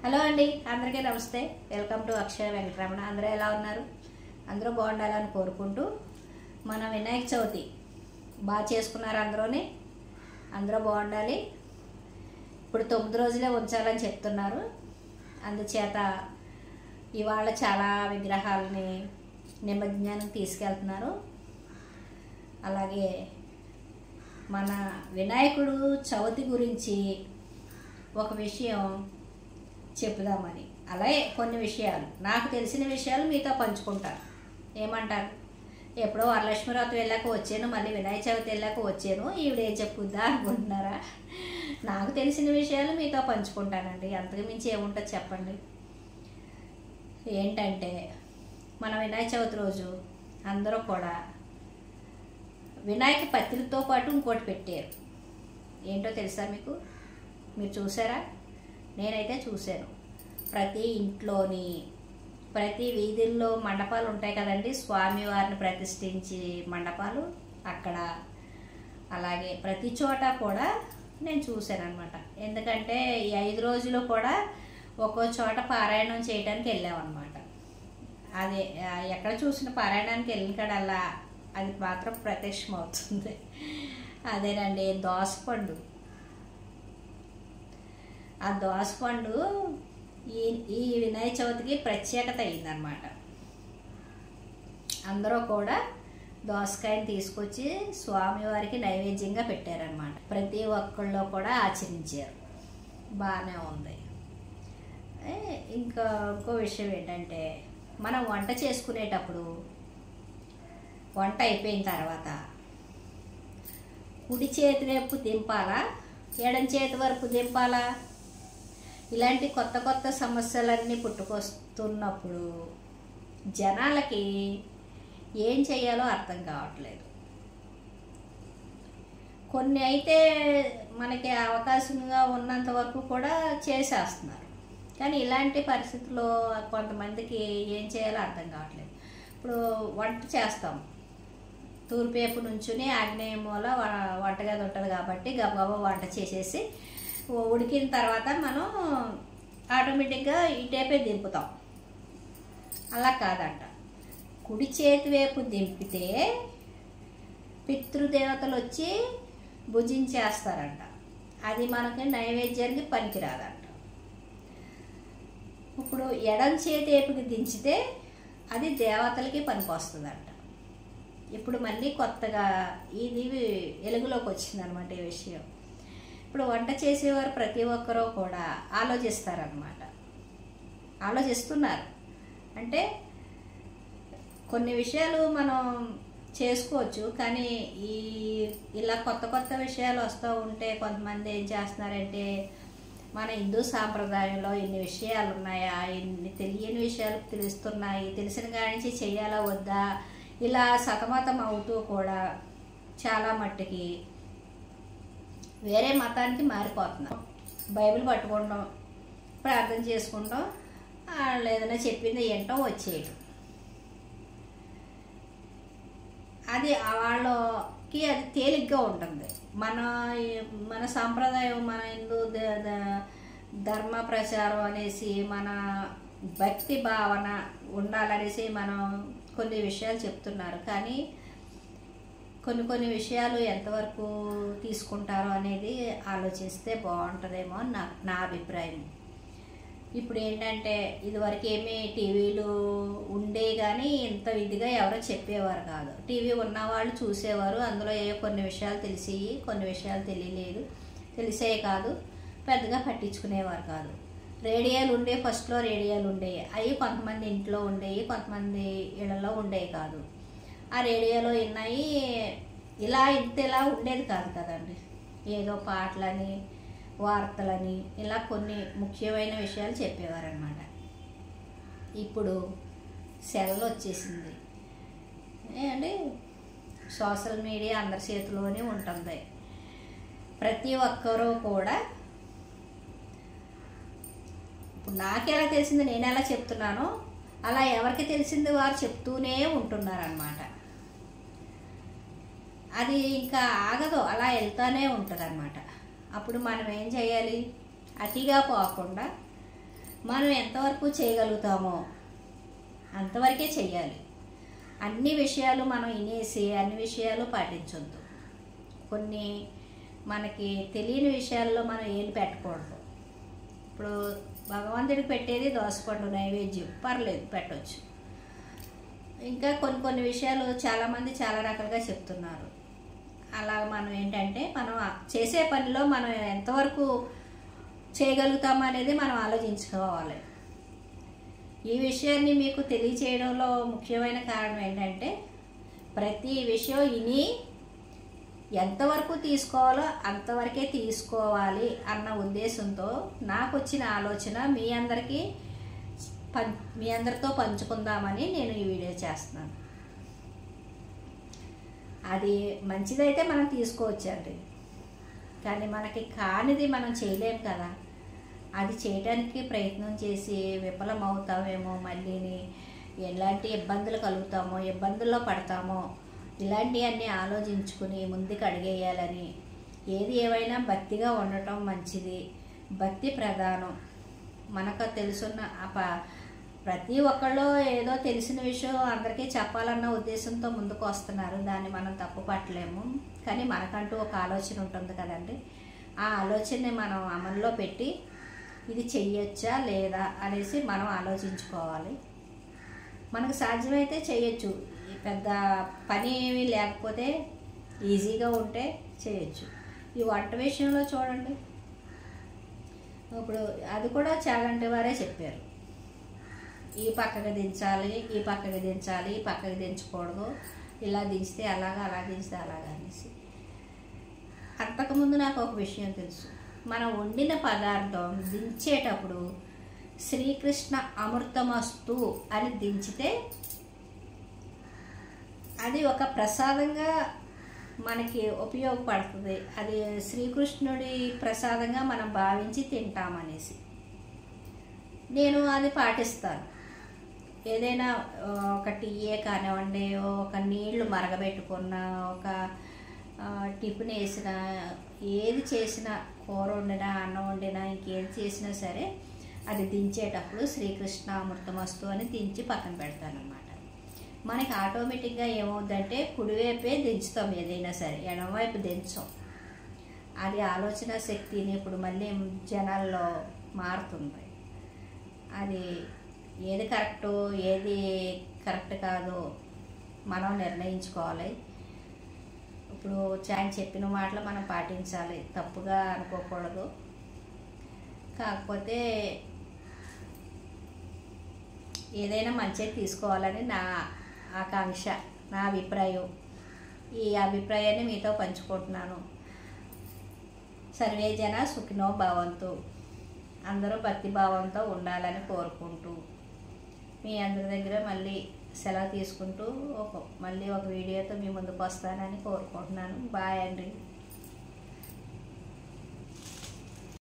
Hello అండి, అందరికీ నమస్తే. వెల్కమ్ టు అక్షయ వెంకటరమణ. అందరూ ఎలా ఉన్నారు? అందరూ బాగుండాలని కోరుకుంటూ మన వినాయక చవితి బాగా చేసుకున్నారు. అందరూ బాగుండాలి. ఇప్పుడు 9 రోజులే ఉంచాలని చెప్తున్నారు. అందుచేత ఇవాళ చాలా విగ్రహాలని నిమజ్జనానికి తీసుకెళ్తున్నారు. అలాగే మన వినాయకుడు చవితి గురించి ఒక విషయం చెప్పుదామని, అలాగే కొన్ని విషయాలు నాకు తెలిసిన విషయాలు మీతో పంచుకుంటాను. ఏమంటారు? ఎప్పుడో వరలక్ష్మి వ్రతం వెళ్ళాక వచ్చాను, మళ్ళీ వినాయక చవితి వెళ్ళాక వచ్చాను, ఈవిడేం చెప్పుద్దా అనుకుంటున్నారా? నాకు తెలిసిన విషయాలు మీతో పంచుకుంటానండి. అంతకు మించి ఏముంటుంది చెప్పండి. ఏంటంటే మన వినాయక చవితి రోజు అందరూ కూడా వినాయక పత్రితో పాటు ఇంకోటి పెట్టారు. ఏంటో తెలుసా మీకు? మీరు చూసారా? నేనైతే చూశాను. ప్రతి ఇంట్లోని ప్రతి వీధుల్లో మండపాలు ఉంటాయి కదండి, స్వామివారిని ప్రతిష్ఠించి మండపాలు అక్కడ, అలాగే ప్రతి చోట కూడా నేను చూశాను అనమాట. ఎందుకంటే ఈ 5 రోజులు కూడా ఒక్కో చోట పారాయణం చేయడానికి వెళ్ళామన్నమాట. అది ఎక్కడ చూసిన పారాయణానికి వెళ్ళిన కాడల్లా అది మాత్రం ప్రత్యక్షం అవుతుంది. అదేనండి దోసపండు. ఆ దోసపండు ఈ వినాయక చవితికి ప్రత్యేకత అయిందనమాట. అందరూ కూడా దోసకాయని తీసుకొచ్చి స్వామివారికి నైవేద్యంగా పెట్టారనమాట. ప్రతి ఒక్కళ్ళు కూడా ఆచరించారు. బాగానే ఉంది. ఇంకో విషయం ఏంటంటే, మనం వంట చేసుకునేటప్పుడు వంట అయిపోయిన తర్వాత కుడి చేతి వైపు దింపాలా, ఎడం చేతి వరకు దింపాలా? ఇలాంటి కొత్త కొత్త సమస్యలన్నీ పుట్టుకొస్తున్నప్పుడు జనాలకి ఏం చేయాలో అర్థం కావట్లేదు. కొన్ని అయితే మనకి అవకాశంగా ఉన్నంత వరకు కూడా చేసేస్తున్నారు. కానీ ఇలాంటి పరిస్థితుల్లో కొంతమందికి ఏం చేయాలో అర్థం కావట్లేదు. ఇప్పుడు వంట చేస్తాం, తూర్పు వైపు నుంచుని ఆగ్నేయ మూల వంటగది ఉంటుంది కాబట్టి గబగబా వంట చేసేసి ఉడికిన తర్వాత మనం ఆటోమేటిక్గా ఇటేపే దింపుతాం. అలా కాదంట. కుడి చేతి వైపు దింపితే పితృదేవతలు వచ్చి భుజించేస్తారంట. అది మనకి నైవేద్యానికి పనికిరాదంట. ఇప్పుడు ఎడం చేతి వైపుకి దించితే అది దేవతలకి పనికొస్తుందంట. ఇప్పుడు మళ్ళీ కొత్తగా ఇది వెలుగులోకి వచ్చిందనమాట ఈ విషయం. ఇప్పుడు వంట చేసేవారు ప్రతి ఒక్కరూ కూడా ఆలోచిస్తున్నారు. అంటే కొన్ని విషయాలు మనం చేసుకోవచ్చు, కానీ ఇలా కొత్త కొత్త విషయాలు వస్తూ ఉంటే కొంతమంది ఏం చేస్తున్నారంటే, మన హిందూ సాంప్రదాయంలో ఇన్ని విషయాలు ఉన్నాయా, ఇన్ని తెలియని విషయాలు తెలుస్తున్నాయి, తెలిసిన కాడి నుంచి చెయ్యాలా వద్దా, ఇలా సతమతం అవుతూ కూడా చాలా మట్టుకి వేరే మతానికి మారిపోతున్నాం. బైబిల్ పట్టుకుంటాం, ప్రార్థన చేసుకుంటాం, వాళ్ళు ఏదైనా చెప్పింది ఏంటో వచ్చేయటం. అది వాళ్ళకి అది తేలిగ్గా ఉంటుంది. మన సాంప్రదాయం, మన హిందూ ధర్మ ప్రచారం అనేసి, మన భక్తి భావన ఉండాలనేసి మనం కొన్ని విషయాలు చెప్తున్నారు. కానీ కొన్ని విషయాలు ఎంతవరకు తీసుకుంటారో అనేది ఆలోచిస్తే బాగుంటుందేమో అని నా అభిప్రాయం. ఇప్పుడు ఏంటంటే, ఇదివరకు ఏమీ టీవీలు ఉండే కానీ ఇంత ఇదిగా ఎవరో చెప్పేవారు కాదు. టీవీ ఉన్నవాళ్ళు చూసేవారు, అందులో కొన్ని విషయాలు తెలిసి కొన్ని విషయాలు తెలిసే కాదు, పెద్దగా పట్టించుకునేవారు కాదు. రేడియోలు ఉండే, ఫస్ట్లో రేడియోలు ఉండేవి. అవి కొంతమంది ఇంట్లో ఉండేవి, కొంతమంది ఇళ్లలో ఉండేవి కాదు. ఆ రేడియోలో విన్నాయి ఇలా ఉండేది కాదు కదండి. ఏదో పాటలని, వార్తలని, ఇలా కొన్ని ముఖ్యమైన విషయాలు చెప్పేవారనమాట. ఇప్పుడు సెల్ వచ్చేసింది అంటే సోషల్ మీడియా అందరి చేతిలోనే ఉంటుంది. ప్రతి ఒక్కరూ కూడా, ఇప్పుడు నాకెలా తెలిసింది నేను ఎలా చెప్తున్నానో అలా ఎవరికి తెలిసింది వారు చెప్తూనే ఉంటున్నారనమాట. అది ఇంకా ఆగదు, అలా వెళ్తూనే ఉంటుంది అన్నమాట. అప్పుడు మనం ఏం చేయాలి? అతిగా పోకుండా మనం ఎంతవరకు చేయగలుగుతామో అంతవరకే చెయ్యాలి. అన్ని విషయాలు మనం వినేసి అన్ని విషయాలు పాటించొద్దు. కొన్ని మనకి తెలియని విషయాల్లో మనం ఏది పెట్టకూడదు. ఇప్పుడు భగవంతుడికి పెట్టేది దోసపండు నైవేద్యం, పర్లేదు పెట్టవచ్చు. ఇంకా కొన్ని విషయాలు చాలామంది చాలా రకాలుగా చెప్తున్నారు. అలా మనం ఏంటంటే మనం చేసే పనిలో మనం ఎంతవరకు చేయగలుగుతామో అనేది మనం ఆలోచించుకోవాలి. ఈ విషయాన్ని మీకు తెలియచేయడంలో ముఖ్యమైన కారణం ఏంటంటే ప్రతి విషయం విని ఎంతవరకు తీసుకోవాలో అంతవరకే తీసుకోవాలి అన్న ఉద్దేశంతో నాకు వచ్చిన ఆలోచన మీ అందరితో పంచుకుందామని నేను ఈ వీడియో చేస్తున్నాను. అది మంచిదైతే మనం తీసుకోవచ్చండి, కానీ మనకి కానిది మనం చేయలేము కదా. అది చేయడానికి ప్రయత్నం చేసి విఫలమవుతామేమో, మళ్ళీని ఎలాంటి ఇబ్బందులు కలుగుతామో, ఇబ్బందుల్లో పడతామో, ఇలాంటివన్నీ ఆలోచించుకుని ముందుకు అడిగేయాలని. ఏది ఏమైనా భక్తిగా ఉండటం మంచిది. భక్తి ప్రధానం. మనకు తెలుసున్న ప్రతి ఒక్కళ్ళు ఏదో తెలిసిన విషయం అందరికీ చెప్పాలన్న ఉద్దేశంతో ముందుకు వస్తున్నారు. దాన్ని మనం తప్పు పట్టలేము. కానీ మనకంటూ ఒక ఆలోచన ఉంటుంది కదండి. ఆ ఆలోచనని మనం అమల్లో పెట్టి ఇది చెయ్యొచ్చా లేదా అనేసి మనం ఆలోచించుకోవాలి. మనకు సాధ్యమైతే చేయొచ్చు. పెద్ద పని ఏమీ లేకపోతే ఈజీగా ఉంటే చేయొచ్చు. ఈ వంట విషయంలో చూడండి, ఇప్పుడు అది కూడా చాగంటి వారే చెప్పారు. ఈ పక్కకి దించాలి, ఈ పక్కకి దించాలి, ఈ పక్కకి దించకూడదు, ఇలా దించితే అలాగా, అలా దించితే అలాగా అనేసి. అంతకుముందు నాకు ఒక విషయం తెలుసు. మనం వండిన పదార్థం దించేటప్పుడు శ్రీకృష్ణ అమృతమస్తు అని దించితే అది ఒక ప్రసాదంగా మనకి ఉపయోగపడుతుంది. అది శ్రీకృష్ణుడి ప్రసాదంగా మనం భావించి తింటామనేసి నేను అది పాటిస్తాను. ఏదైనా ఒక టీయే కానివ్వండి, ఒక నీళ్లు మరగబెట్టుకున్న, ఒక టిఫిన్ వేసిన, ఏది చేసినా, కూర వండినా, అన్నం వండినా, ఇంకేది చేసినా సరే అది దించేటప్పుడు శ్రీకృష్ణ అమృతమస్తు అని దించి పక్కన పెడతానమాట. మనకి ఆటోమేటిక్గా ఏమవుతుందంటే కుడివైపే దించుతాం ఏదైనా సరే, ఎడమవైపు దించం. అది ఆలోచన శక్తిని ఇప్పుడు మళ్ళీ జనాల్లో మారుతుంది. అది ఏది కరెక్టు ఏది కరెక్ట్ కాదో మనం నిర్ణయించుకోవాలి. ఇప్పుడు ఆయన చెప్పిన మాటలు మనం పాటించాలి, తప్పుగా అనుకోకూడదు. కాకపోతే ఏదైనా మంచిగా తీసుకోవాలని నా ఆకాంక్ష, నా అభిప్రాయం. ఈ అభిప్రాయాన్ని మీతో పంచుకుంటున్నాను. సర్వే జన సుఖినో భవంతు. అందరూ భక్తిభావంతో ఉండాలని కోరుకుంటూ మీ అందరి దగ్గర మళ్ళీ సెలవు తీసుకుంటూ మళ్ళీ ఒక వీడియోతో మీ ముందుకు వస్తానని కోరుకుంటున్నాను. బాయ్ అండి.